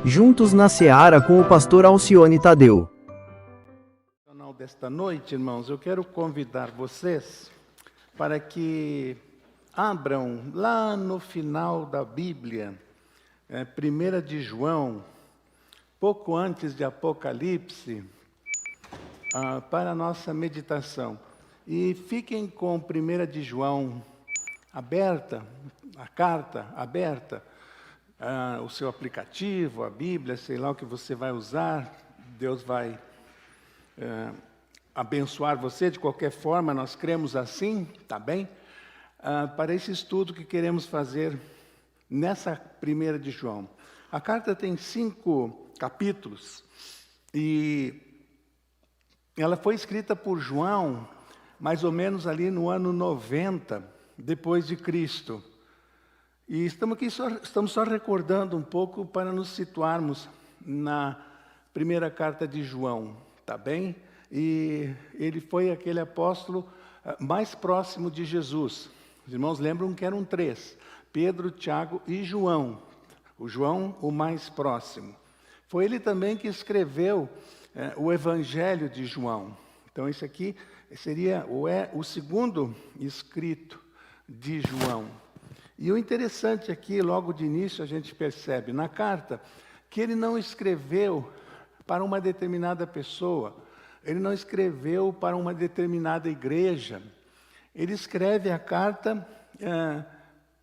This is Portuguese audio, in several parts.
Juntos na Seara com o pastor Alcione Tadeu. No final desta noite, irmãos, eu quero convidar vocês para que abram lá no final da Bíblia, 1 de João, pouco antes de Apocalipse, para a nossa meditação. E fiquem com 1 de João aberta, a carta aberta, o seu aplicativo, a Bíblia, sei lá o que você vai usar. Deus vai abençoar você de qualquer forma, nós cremos assim, tá bem? Para esse estudo que queremos fazer nessa 1 de João. A carta tem 5 capítulos e ela foi escrita por João mais ou menos ali no ano 90 depois de Cristo. E estamos só recordando um pouco para nos situarmos na primeira carta de João, tá bem? E ele foi aquele apóstolo mais próximo de Jesus. Os irmãos lembram que eram 3, Pedro, Tiago e João. O João, o mais próximo. Foi ele também que escreveu o Evangelho de João. Então, esse aqui seria o segundo escrito de João. E o interessante aqui, logo de início, a gente percebe na carta que ele não escreveu para uma determinada pessoa, ele não escreveu para uma determinada igreja, ele escreve a carta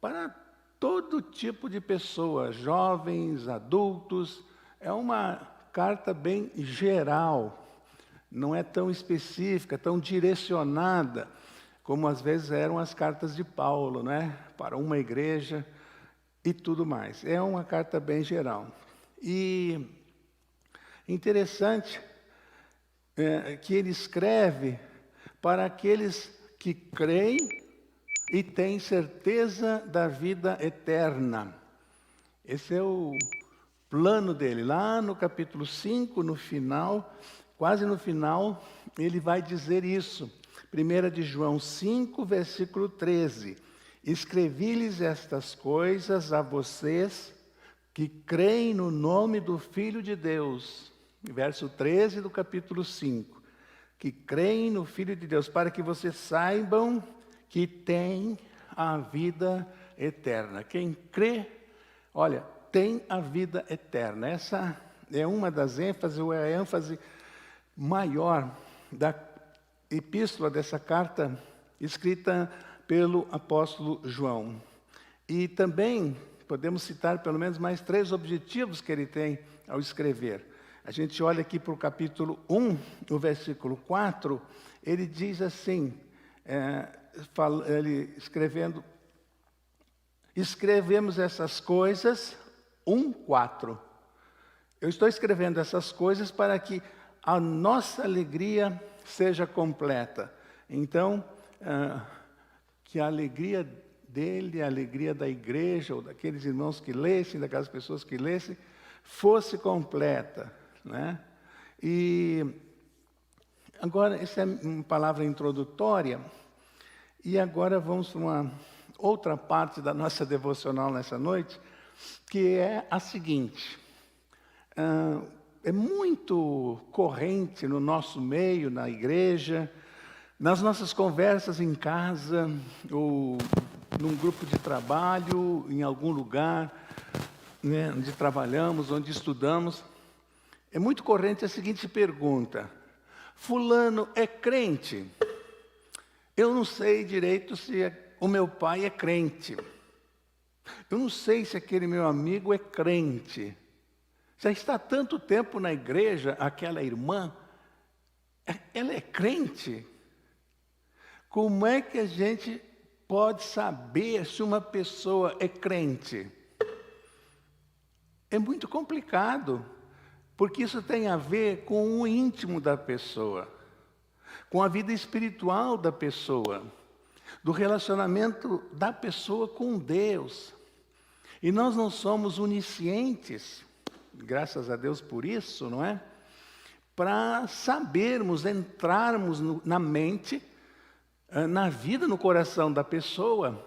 para todo tipo de pessoa, jovens, adultos. É uma carta bem geral, não é tão específica, tão direcionada, como às vezes eram as cartas de Paulo, né? Para uma igreja e tudo mais. É uma carta bem geral. E interessante que ele escreve para aqueles que creem e têm certeza da vida eterna. Esse é o plano dele. Lá no capítulo 5, no final, quase no final, ele vai dizer isso. 1 de João 5, versículo 13. Escrevi-lhes estas coisas a vocês que creem no nome do Filho de Deus. Verso 13 do capítulo 5. Que creem no Filho de Deus, para que vocês saibam que tem a vida eterna. Quem crê, olha, tem a vida eterna. Essa é uma das ênfases, ou é a ênfase maior da epístola, dessa carta escrita pelo apóstolo João. E também podemos citar pelo menos mais 3 objetivos que ele tem ao escrever. A gente olha aqui para o capítulo 1, no versículo 4, ele diz assim, ele escrevendo, escrevemos essas coisas, 1:4. Eu estou escrevendo essas coisas para que a nossa alegria seja completa. Então, que a alegria dele, a alegria da igreja, ou daqueles irmãos que lessem, daquelas pessoas que lessem, fosse completa, né? E agora, essa é uma palavra introdutória, e agora vamos para uma outra parte da nossa devocional nessa noite, que é a seguinte. É muito corrente no nosso meio, na igreja, nas nossas conversas em casa, ou num grupo de trabalho, em algum lugar, né, onde trabalhamos, onde estudamos. É muito corrente a seguinte pergunta: fulano é crente? Eu não sei direito se o meu pai é crente. Eu não sei se aquele meu amigo é crente. Já está há tanto tempo na igreja, aquela irmã, ela é crente? Como é que a gente pode saber se uma pessoa é crente? É muito complicado, porque isso tem a ver com o íntimo da pessoa, com a vida espiritual da pessoa, do relacionamento da pessoa com Deus. E nós não somos oniscientes, graças a Deus por isso, não é? Para sabermos, entrarmos na mente, na vida, no coração da pessoa,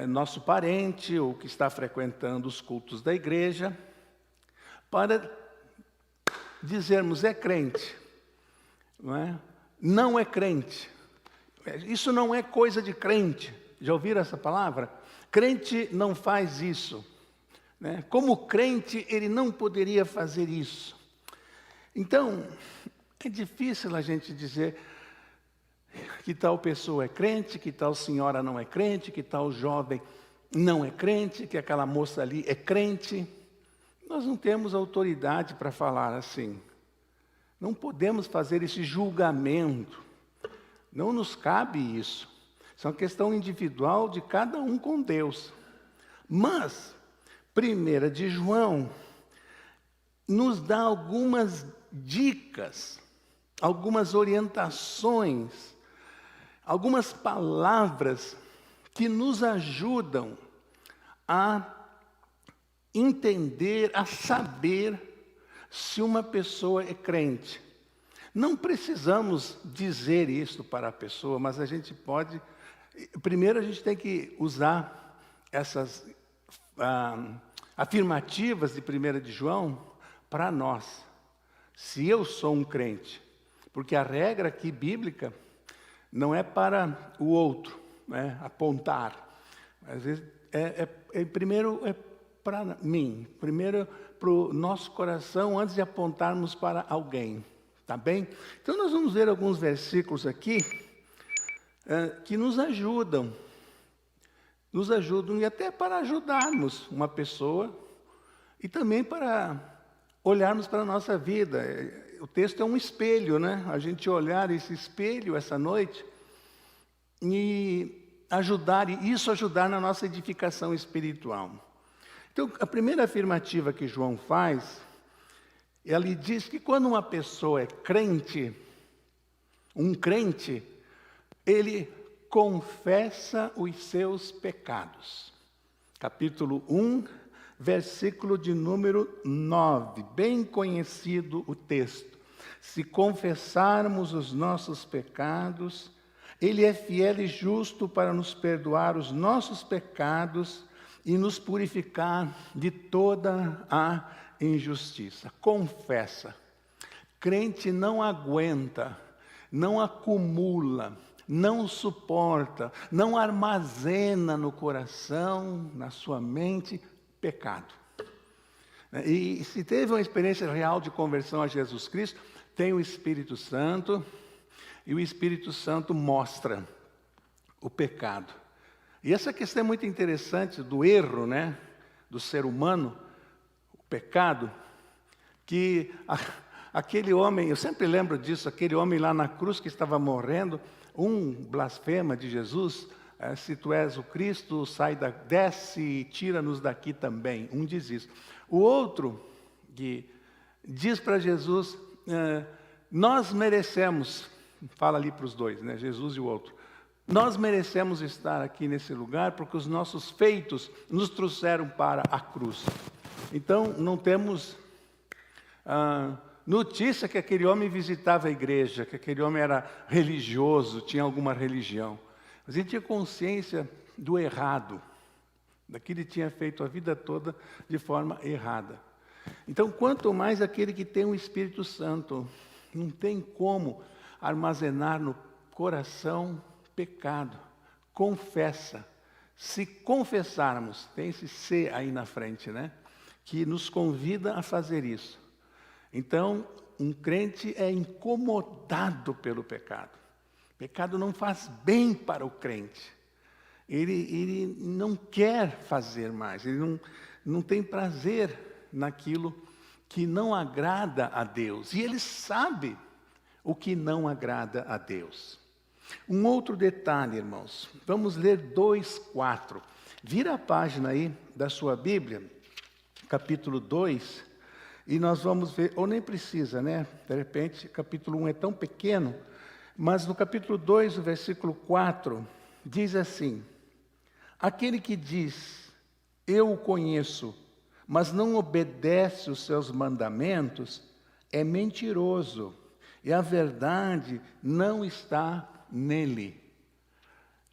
nosso parente, ou que está frequentando os cultos da igreja, para dizermos é crente, não é? Não é crente. Isso não é coisa de crente. Já ouviram essa palavra? Crente não faz isso, né? Como crente, ele não poderia fazer isso. Então, é difícil a gente dizer que tal pessoa é crente, que tal senhora não é crente, que tal jovem não é crente, que aquela moça ali é crente. Nós não temos autoridade para falar assim. Não podemos fazer esse julgamento. Não nos cabe isso. Isso é uma questão individual de cada um com Deus. Mas, 1 de João nos dá algumas dicas, algumas orientações, algumas palavras que nos ajudam a entender, a saber se uma pessoa é crente. Não precisamos dizer isso para a pessoa, mas a gente pode... Primeiro a gente tem que usar essas afirmativas de 1 de João para nós. Se eu sou um crente, porque a regra aqui bíblica não é para o outro, né, apontar. Às vezes, primeiro é para mim, primeiro para o nosso coração, antes de apontarmos para alguém, tá bem? Então nós vamos ver alguns versículos aqui que nos ajudam e até para ajudarmos uma pessoa e também para olharmos para a nossa vida. O texto é um espelho, né? A gente olhar esse espelho essa noite e ajudar na nossa edificação espiritual. Então, a primeira afirmativa que João faz, ele diz que quando uma pessoa é crente, um crente, ele confessa os seus pecados. Capítulo 1, versículo de número 9, bem conhecido o texto. Se confessarmos os nossos pecados, Ele é fiel e justo para nos perdoar os nossos pecados e nos purificar de toda a injustiça. Confessa. Crente não aguenta, não acumula, não suporta, não armazena no coração, na sua mente, pecado. E se teve uma experiência real de conversão a Jesus Cristo, tem o Espírito Santo, e o Espírito Santo mostra o pecado. E essa questão é muito interessante do erro, né, do ser humano, o pecado, que aquele homem, eu sempre lembro disso, aquele homem lá na cruz que estava morrendo, um blasfema de Jesus, se tu és o Cristo, desce e tira-nos daqui também. Um diz isso. O outro que diz para Jesus, nós merecemos, fala ali para os dois, né, Jesus e o outro, nós merecemos estar aqui nesse lugar porque os nossos feitos nos trouxeram para a cruz. Então, não temos notícia que aquele homem visitava a igreja, que aquele homem era religioso, tinha alguma religião. Mas ele tinha consciência do errado, daquilo que ele tinha feito a vida toda de forma errada. Então, quanto mais aquele que tem o Espírito Santo, não tem como armazenar no coração pecado. Confessa. Se confessarmos, tem esse C aí na frente, né? Que nos convida a fazer isso. Então, um crente é incomodado pelo pecado. O pecado não faz bem para o crente. Ele não quer fazer mais. Ele não tem prazer naquilo que não agrada a Deus. E ele sabe o que não agrada a Deus. Um outro detalhe, irmãos. Vamos ler 2:4. Vira a página aí da sua Bíblia, capítulo 2, e nós vamos ver, ou nem precisa, né? De repente, capítulo 1 é tão pequeno, mas no capítulo 2, o versículo 4, diz assim: aquele que diz, eu o conheço, mas não obedece os seus mandamentos, é mentiroso, e a verdade não está nele.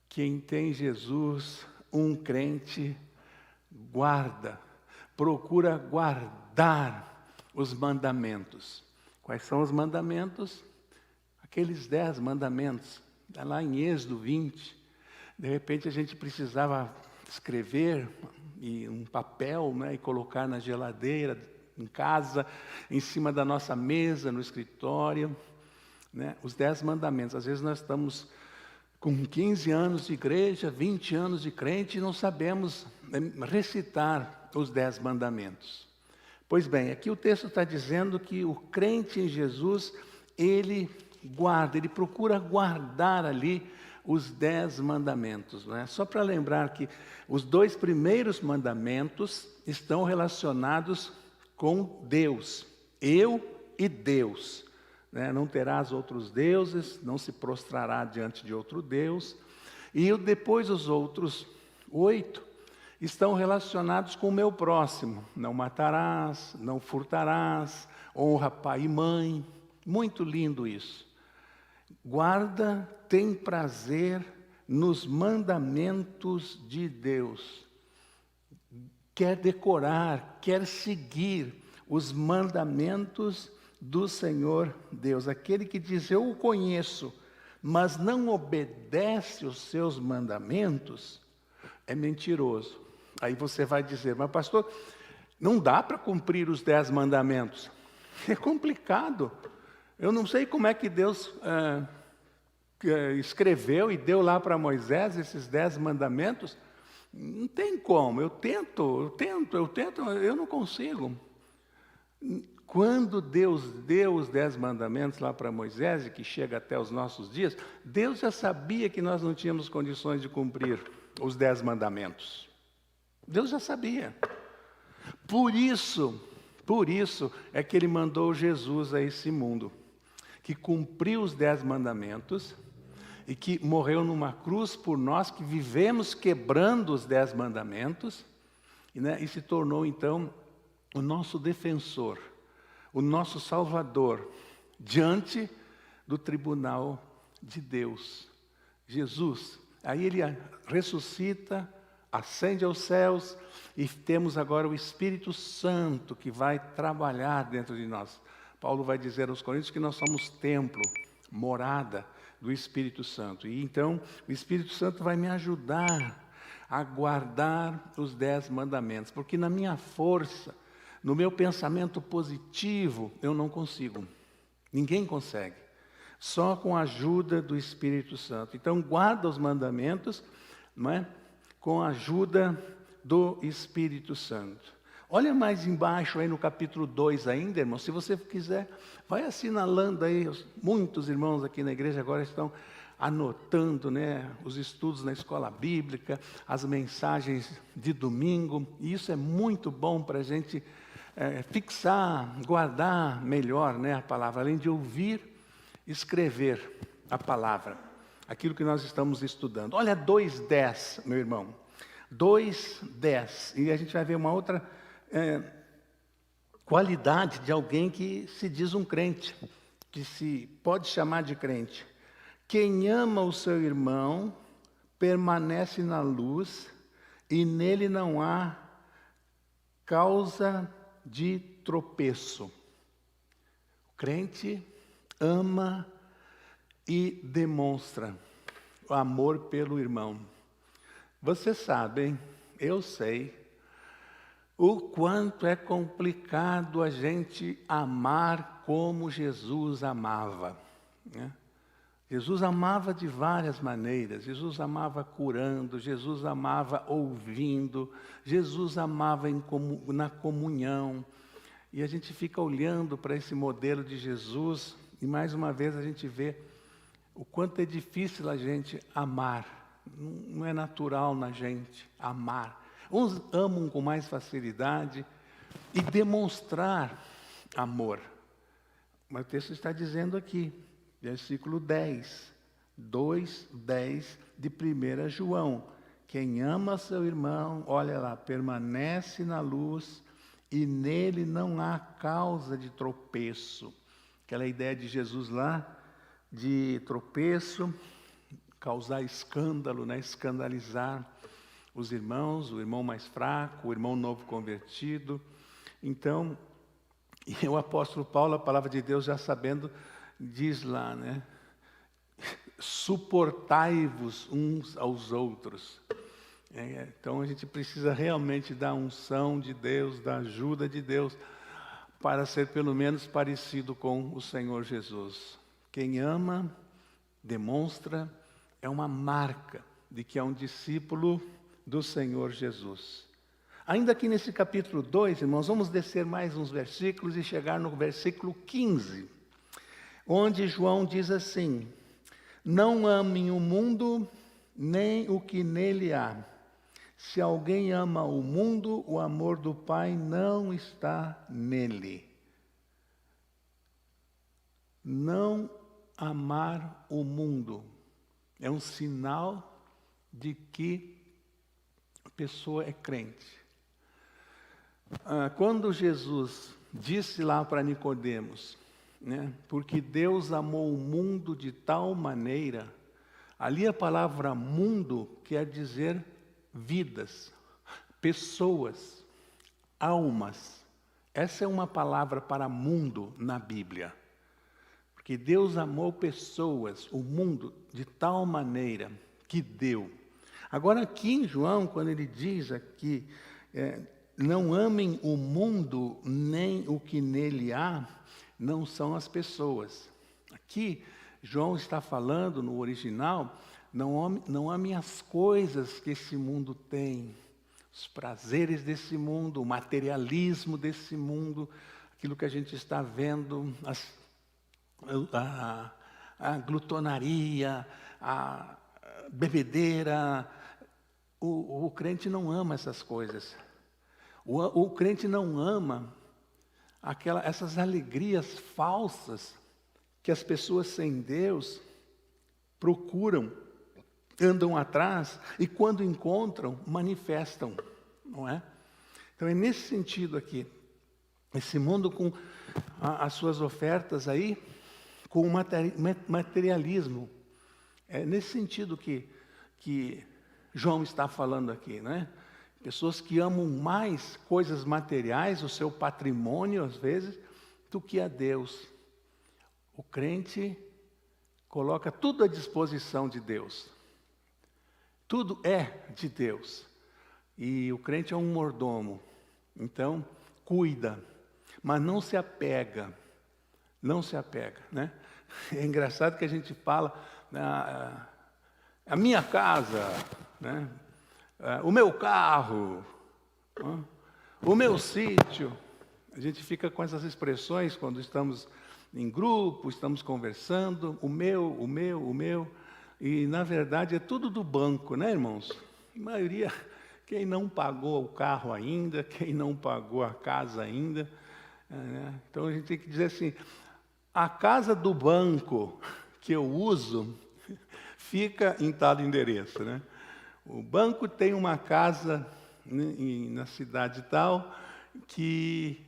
Quem tem Jesus, um crente, guarda, procura guardar os mandamentos. Quais são os mandamentos? Aqueles 10 mandamentos. Está lá em Êxodo 20. De repente a gente precisava escrever em um papel, né, e colocar na geladeira, em casa, em cima da nossa mesa, no escritório, né, os 10 mandamentos. Às vezes nós estamos com 15 anos de igreja, 20 anos de crente e não sabemos recitar os 10 mandamentos. Pois bem, aqui o texto está dizendo que o crente em Jesus, ele procura guardar ali os 10 mandamentos. Né? Só para lembrar que os 2 primeiros mandamentos estão relacionados com Deus, eu e Deus. Né? Não terás outros deuses, não se prostrará diante de outro Deus. E depois os outros 8 estão relacionados com o meu próximo. Não matarás, não furtarás, honra pai e mãe. Muito lindo isso. Guarda, tem prazer nos mandamentos de Deus. Quer decorar, quer seguir os mandamentos do Senhor Deus. Aquele que diz, eu o conheço, mas não obedece os seus mandamentos, é mentiroso. Aí você vai dizer, mas pastor, não dá para cumprir os 10 mandamentos. É complicado. Eu não sei como é que Deus escreveu e deu lá para Moisés esses 10 mandamentos. Não tem como. Eu tento, eu não consigo. Quando Deus deu os 10 mandamentos lá para Moisés, e que chega até os nossos dias, Deus já sabia que nós não tínhamos condições de cumprir os 10 mandamentos. Deus já sabia. Por isso é que Ele mandou Jesus a esse mundo, que cumpriu os 10 mandamentos e que morreu numa cruz por nós, que vivemos quebrando os 10 mandamentos, e se tornou então o nosso defensor, o nosso salvador, diante do tribunal de Deus. Jesus, aí Ele ressuscita, ascende aos céus, e temos agora o Espírito Santo que vai trabalhar dentro de nós. Paulo vai dizer aos Coríntios que nós somos templo, morada do Espírito Santo. E então o Espírito Santo vai me ajudar a guardar os 10 mandamentos, porque na minha força, no meu pensamento positivo, eu não consigo. Ninguém consegue. Só com a ajuda do Espírito Santo. Então guarda os mandamentos, não é? Com a ajuda do Espírito Santo. Olha mais embaixo aí no capítulo 2 ainda, irmão. Se você quiser, vai assinalando aí. Muitos irmãos aqui na igreja agora estão anotando, né, os estudos na escola bíblica, as mensagens de domingo. E isso é muito bom para a gente fixar, guardar melhor, né, a palavra. Além de ouvir, escrever a palavra. Aquilo que nós estamos estudando. Olha 2:10, meu irmão. 2:10. E a gente vai ver uma outra qualidade de alguém que se diz um crente, que se pode chamar de crente. Quem ama o seu irmão permanece na luz e nele não há causa de tropeço. O crente ama e demonstra o amor pelo irmão. Vocês sabem, eu sei, o quanto é complicado a gente amar como Jesus amava, né? Jesus amava de várias maneiras. Jesus amava curando, Jesus amava ouvindo, Jesus amava na comunhão. E a gente fica olhando para esse modelo de Jesus e mais uma vez a gente vê o quanto é difícil a gente amar. Não é natural na gente amar. Uns amam com mais facilidade e demonstrar amor. Mas o texto está dizendo aqui, versículo 10, 2:10 de 1 João. Quem ama seu irmão, olha lá, permanece na luz e nele não há causa de tropeço. Aquela ideia de Jesus lá, de tropeço, causar escândalo, né? Escandalizar os irmãos, o irmão mais fraco, o irmão novo convertido. Então, E o apóstolo Paulo, a palavra de Deus, já sabendo, diz lá, né? Suportai-vos uns aos outros. Então a gente precisa realmente da unção de Deus, da ajuda de Deus, para ser pelo menos parecido com o Senhor Jesus. Quem ama, demonstra, é uma marca de que é um discípulo do Senhor Jesus. Ainda aqui nesse capítulo 2, irmãos, vamos descer mais uns versículos e chegar no versículo 15, onde João diz assim: não amem o mundo, nem o que nele há. Se alguém ama o mundo, o amor do Pai não está nele. Não amar o mundo é um sinal de que a pessoa é crente. Quando Jesus disse lá para Nicodemos, né, porque Deus amou o mundo de tal maneira, ali a palavra mundo quer dizer vidas, pessoas, almas. Essa é uma palavra para mundo na Bíblia. Porque Deus amou pessoas, o mundo, de tal maneira que deu. Agora aqui em João, quando ele diz aqui, não amem o mundo nem o que nele há, não são as pessoas. Aqui, João está falando no original, não amem as coisas que esse mundo tem, os prazeres desse mundo, o materialismo desse mundo, aquilo que a gente está vendo, a glutonaria, a bebedeira. O crente não ama essas coisas. O crente não ama essas alegrias falsas que as pessoas sem Deus procuram, andam atrás e quando encontram, manifestam, não é? Então é nesse sentido aqui, esse mundo com as suas ofertas aí, com o materialismo, é nesse sentido que João está falando aqui, né? Pessoas que amam mais coisas materiais, o seu patrimônio às vezes, do que a Deus. O crente coloca tudo à disposição de Deus. Tudo é de Deus. E o crente é um mordomo. Então, cuida, mas não se apega. Não se apega, né? É engraçado que a gente fala, a minha casa, né? O meu carro, o meu sítio. A gente fica com essas expressões quando estamos em grupo, estamos conversando, o meu. E, na verdade, é tudo do banco, né, irmãos? A maioria, quem não pagou o carro ainda, quem não pagou a casa ainda. Né? Então, a gente tem que dizer assim, a casa do banco que eu uso fica em tal endereço, né? O banco tem uma casa, né, na cidade tal que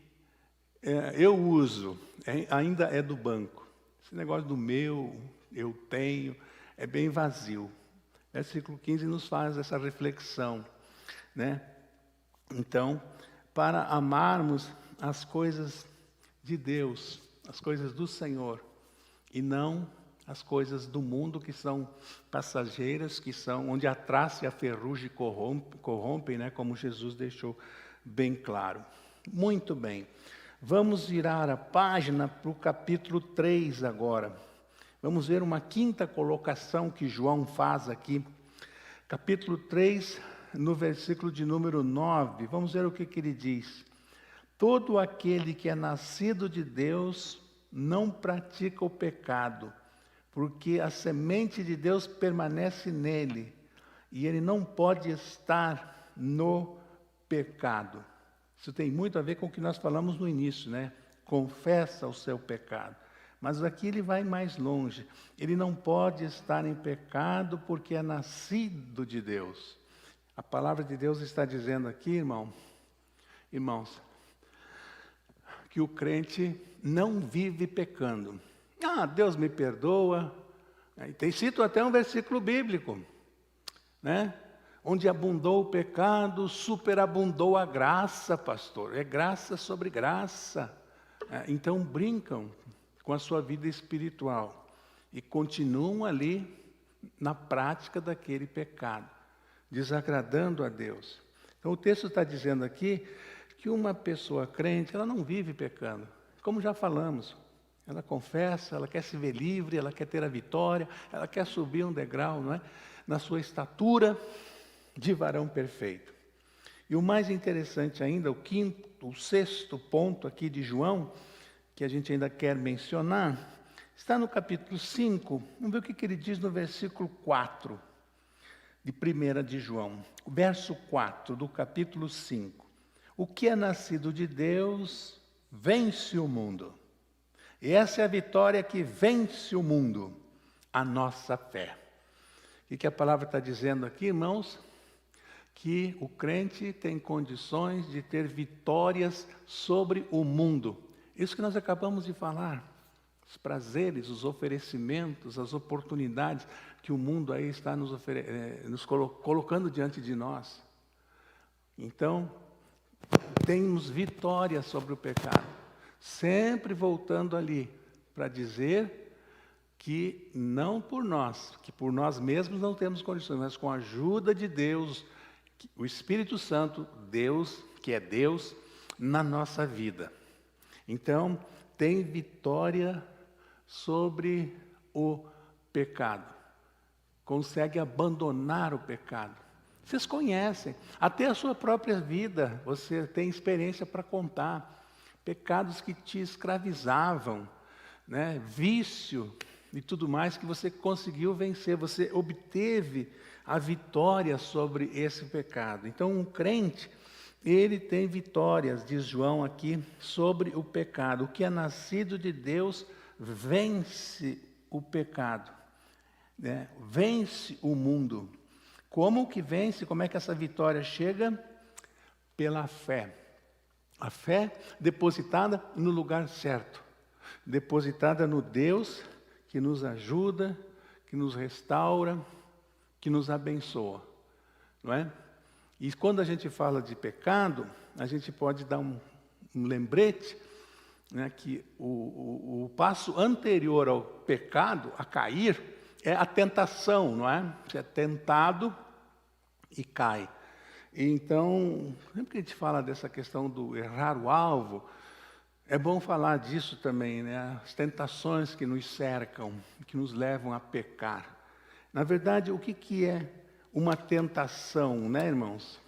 eu uso, ainda é do banco. Esse negócio do meu, eu tenho, é bem vazio. Versículo 15 nos faz essa reflexão, né? Então, para amarmos as coisas de Deus, as coisas do Senhor, e não as coisas do mundo que são passageiras, que são onde a traça e a ferrugem corrompem, né? Como Jesus deixou bem claro. Muito bem. Vamos virar a página para o capítulo 3 agora. Vamos ver uma quinta colocação que João faz aqui. Capítulo 3, no versículo de número 9. Vamos ver o que ele diz. Todo aquele que é nascido de Deus não pratica o pecado, porque a semente de Deus permanece nele, e ele não pode estar no pecado. Isso tem muito a ver com o que nós falamos no início, né? Confessa o seu pecado. Mas aqui ele vai mais longe. Ele não pode estar em pecado porque é nascido de Deus. A palavra de Deus está dizendo aqui, irmãos, que o crente não vive pecando. Deus me perdoa. Cito até um versículo bíblico, né? Onde abundou o pecado, superabundou a graça, pastor. É graça sobre graça. Então brincam com a sua vida espiritual e continuam ali na prática daquele pecado, desagradando a Deus. Então o texto está dizendo aqui que uma pessoa crente, ela não vive pecando, como já falamos. Ela confessa, ela quer se ver livre, ela quer ter a vitória, ela quer subir um degrau, não é? Na sua estatura de varão perfeito. E o mais interessante ainda, o sexto ponto aqui de João, que a gente ainda quer mencionar, está no capítulo 5, vamos ver o que ele diz no versículo 4 de 1 de João. O verso 4 do capítulo 5. O que é nascido de Deus vence o mundo. E essa é a vitória que vence o mundo, a nossa fé. O que a palavra está dizendo aqui, irmãos? Que o crente tem condições de ter vitórias sobre o mundo. Isso que nós acabamos de falar. Os prazeres, os oferecimentos, as oportunidades que o mundo aí está nos colocando diante de nós. Então, temos vitória sobre o pecado. Sempre voltando ali para dizer que não por nós, que por nós mesmos não temos condições, mas com a ajuda de Deus, o Espírito Santo, Deus, que é Deus, na nossa vida. Então, tem vitória sobre o pecado. Consegue abandonar o pecado. Vocês conhecem, até a sua própria vida, você tem experiência para contar. Pecados que te escravizavam, né? Vício e tudo mais que você conseguiu vencer, você obteve a vitória sobre esse pecado. Então, um crente, ele tem vitórias, diz João aqui, sobre o pecado. O que é nascido de Deus vence o pecado, né? Vence o mundo. Como que vence? Como é que essa vitória chega? Pela fé. A fé depositada no lugar certo, depositada no Deus que nos ajuda, que nos restaura, que nos abençoa, não é? E quando a gente fala de pecado, a gente pode dar um lembrete, né, que o passo anterior ao pecado, a cair, é a tentação, não é? Você é tentado e cai. Então, sempre que a gente fala dessa questão do errar o alvo, é bom falar disso também, né? As tentações que nos cercam, que nos levam a pecar. Na verdade, o que é uma tentação, né, irmãos?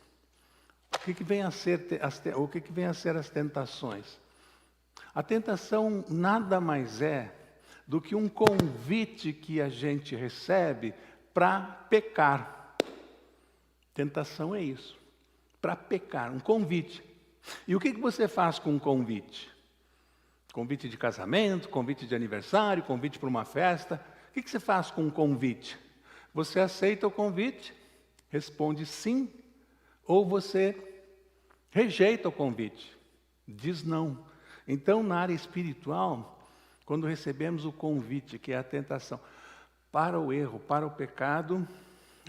O que vem a ser as tentações? A tentação nada mais é do que um convite que a gente recebe para pecar. Tentação é isso, para pecar, um convite. E o que você faz com um convite? Convite de casamento, convite de aniversário, convite para uma festa. O que você faz com um convite? Você aceita o convite, responde sim, ou você rejeita o convite, diz não. Então, na área espiritual, quando recebemos o convite, que é a tentação, para o erro, para o pecado,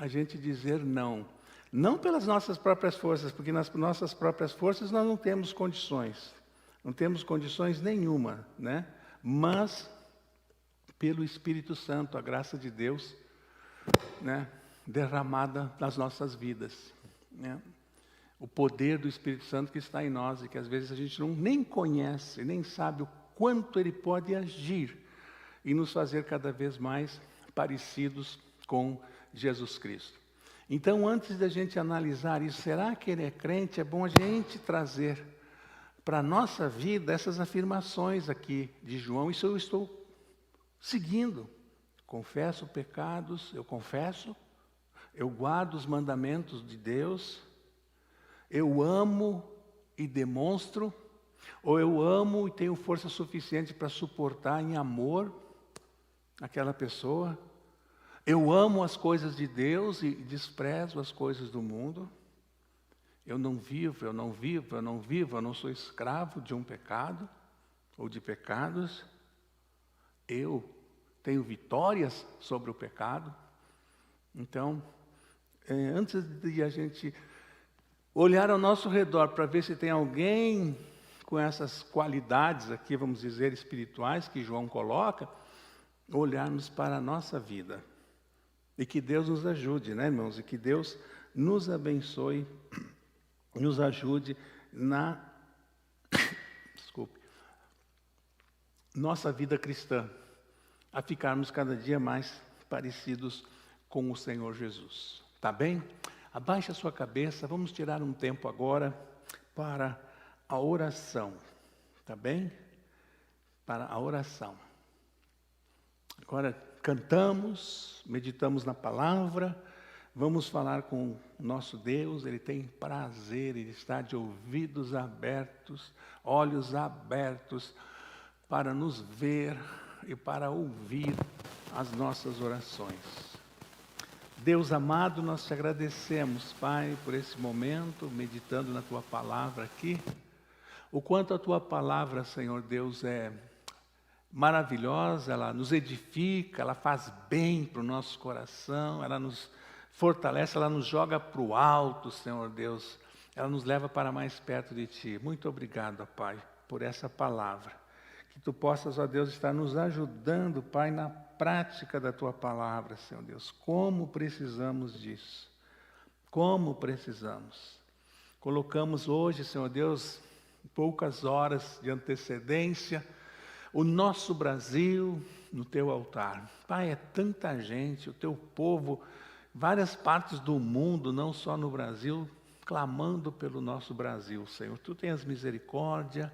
a gente dizer não. Não pelas nossas próprias forças, porque nas nossas próprias forças nós não temos condições. Não temos condições nenhuma, né? Mas pelo Espírito Santo, a graça de Deus, né, derramada nas nossas vidas, né? O poder do Espírito Santo que está em nós e que às vezes a gente nem conhece, nem sabe o quanto ele pode agir e nos fazer cada vez mais parecidos com Jesus Cristo. Então, antes da gente analisar isso, será que ele é crente? É bom a gente trazer para a nossa vida essas afirmações aqui de João. Isso eu estou seguindo. Confesso pecados, eu confesso. Eu guardo os mandamentos de Deus. Eu amo e demonstro. Ou eu amo e tenho força suficiente para suportar em amor aquela pessoa. Eu amo as coisas de Deus e desprezo as coisas do mundo. Eu não vivo, eu não sou escravo de um pecado ou de pecados. Eu tenho vitórias sobre o pecado. Então, antes de a gente olhar ao nosso redor para ver se tem alguém com essas qualidades aqui, vamos dizer, espirituais que João coloca, olharmos para a nossa vida. E que Deus nos ajude, né, irmãos? E que Deus nos abençoe, nos ajude na nossa vida cristã, a ficarmos cada dia mais parecidos com o Senhor Jesus. Tá bem? Abaixe a sua cabeça, vamos tirar um tempo agora para a oração. Tá bem? Para a oração. Agora cantamos, meditamos na palavra, vamos falar com o nosso Deus. Ele tem prazer, Ele está de ouvidos abertos, olhos abertos, para nos ver e para ouvir as nossas orações. Deus amado, nós te agradecemos, Pai, por esse momento, meditando na Tua palavra aqui. O quanto a Tua palavra, Senhor Deus, é maravilhosa, ela nos edifica, ela faz bem para o nosso coração, ela nos fortalece, ela nos joga para o alto, Senhor Deus, ela nos leva para mais perto de Ti. Muito obrigado, ó Pai, por essa palavra. Que Tu possas, ó Deus, estar nos ajudando, Pai, na prática da Tua palavra, Senhor Deus. Como precisamos disso, como precisamos. Colocamos hoje, Senhor Deus, poucas horas de antecedência, o nosso Brasil no Teu altar. Pai, é tanta gente, o Teu povo, várias partes do mundo, não só no Brasil, clamando pelo nosso Brasil, Senhor. Tu tenhas misericórdia,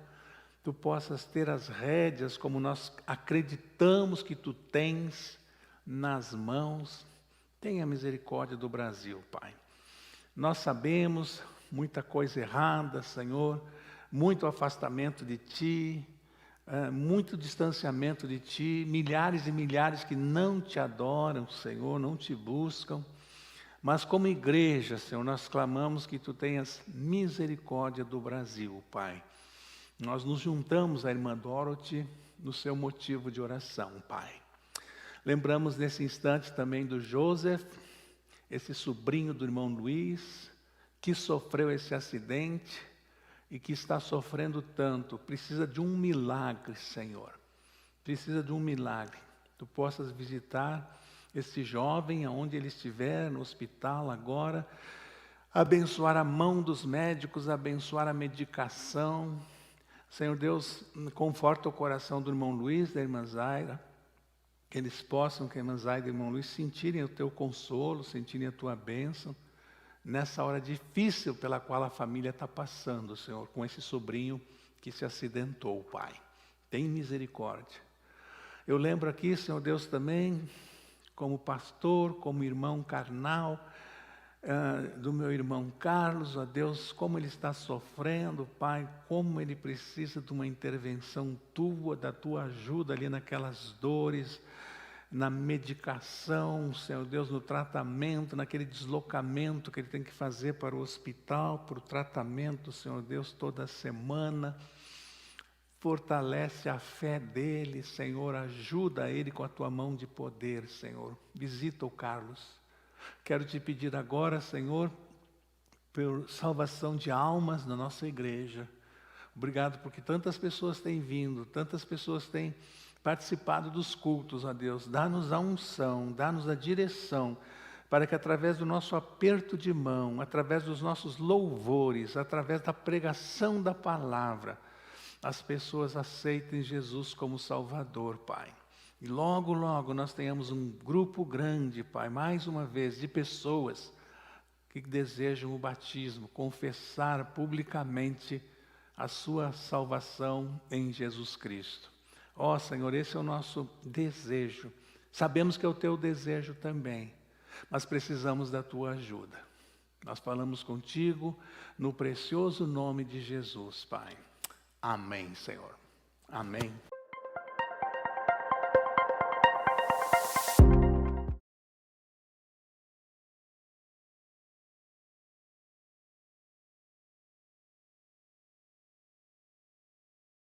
Tu possas ter as rédeas, como nós acreditamos que Tu tens nas mãos. Tenha misericórdia do Brasil, Pai. Nós sabemos muita coisa errada, Senhor, muito afastamento de Ti, muito distanciamento de Ti, milhares e milhares que não Te adoram, Senhor, não Te buscam. Mas como igreja, Senhor, nós clamamos que Tu tenhas misericórdia do Brasil, Pai. Nós nos juntamos à irmã Dorothy no seu motivo de oração, Pai. Lembramos nesse instante também do Joseph, esse sobrinho do irmão Luiz, que sofreu esse acidente e que está sofrendo tanto. Precisa de um milagre, Senhor. Precisa de um milagre. Tu possas visitar esse jovem, aonde ele estiver, no hospital agora, abençoar a mão dos médicos, abençoar a medicação. Senhor Deus, conforta o coração do irmão Luiz, da irmã Zaira, que eles possam, que a irmã Zaira e o irmão Luiz, sentirem o Teu consolo, sentirem a Tua bênção, nessa hora difícil pela qual a família está passando, Senhor, com esse sobrinho que se acidentou, Pai. Tem misericórdia. Eu lembro aqui, Senhor Deus, também, como pastor, como irmão carnal, do meu irmão Carlos, ó Deus, como ele está sofrendo, Pai, como ele precisa de uma intervenção Tua, da Tua ajuda ali naquelas dores, na medicação, Senhor Deus, no tratamento, naquele deslocamento que ele tem que fazer para o hospital, para o tratamento, Senhor Deus, toda semana. Fortalece a fé dele, Senhor, ajuda ele com a Tua mão de poder, Senhor. Visita o Carlos. Quero Te pedir agora, Senhor, por salvação de almas na nossa igreja. Obrigado porque tantas pessoas têm vindo, tantas pessoas têm participado dos cultos, ó Deus. Dá-nos a unção, dá-nos a direção, para que através do nosso aperto de mão, através dos nossos louvores, através da pregação da palavra, as pessoas aceitem Jesus como Salvador, Pai. E logo, logo nós tenhamos um grupo grande, Pai, mais uma vez, de pessoas que desejam o batismo, confessar publicamente a sua salvação em Jesus Cristo. Ó Senhor, esse é o nosso desejo. Sabemos que é o Teu desejo também, mas precisamos da Tua ajuda. Nós falamos contigo no precioso nome de Jesus, Pai. Amém, Senhor. Amém.